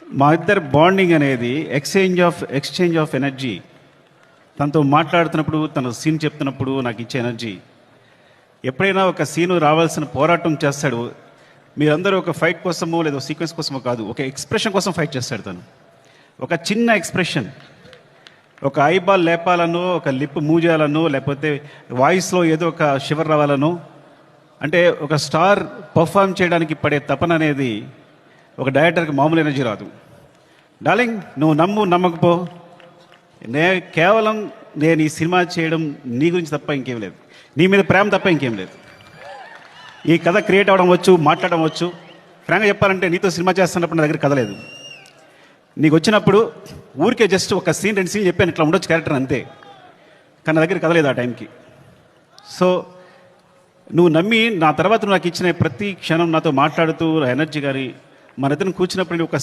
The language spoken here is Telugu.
మా ఇద్దరు బాండింగ్ అనేది ఎక్స్చేంజ్ ఆఫ్ ఎనర్జీ. తనతో మాట్లాడుతున్నప్పుడు, తన సీన్ చెప్తున్నప్పుడు నాకు ఇచ్చే ఎనర్జీ. ఎప్పుడైనా ఒక సీను రావాల్సిన పోరాటం చేస్తాడు. మీరందరూ ఒక ఫైట్ కోసమో లేదా సీక్వెన్స్ కోసమో కాదు, ఒక ఎక్స్ప్రెషన్ కోసం ఫైట్ చేస్తాడు తను. ఒక చిన్న ఎక్స్ప్రెషన్, ఒక ఐబాల్ లేపాలనో, ఒక లిప్ మూవ్ చేయాలనో, లేకపోతే వాయిస్లో ఏదో ఒక షివర్ రావాలనో, అంటే ఒక స్టార్ పర్ఫామ్ చేయడానికి పడే తపన అనేది ఒక డైరెక్టర్కి మామూలు ఎనర్జీ రాదు. డార్లింగ్, నువ్వు నమ్మకపో, కేవలం నేను ఈ సినిమా చేయడం నీ గురించి తప్ప ఇంకేం లేదు, నీ మీద ప్రేమ తప్ప ఇంకేం లేదు. ఈ కథ క్రియేట్ అవ్వడం వచ్చు, మాట్లాడడం వచ్చు. ఫ్రాంక్గా చెప్పాలంటే నీతో సినిమా చేస్తున్నప్పుడు నా దగ్గర కథ లేదు. నీకు వచ్చినప్పుడు ఊరికే జస్ట్ ఒక సీన్ 2 సీన్లు చెప్పాను, ఇట్లా ఉండొచ్చు క్యారెక్టర్ అంతే. కానీ నా దగ్గర కథ లేదు ఆ టైంకి. సో నువ్వు నమ్మి నా తర్వాత నాకు ఇచ్చిన ప్రతి క్షణం నాతో మాట్లాడుతూ ఎనర్జీ గారి మన ఇద్దరిని కూర్చున్నప్పుడు ఒక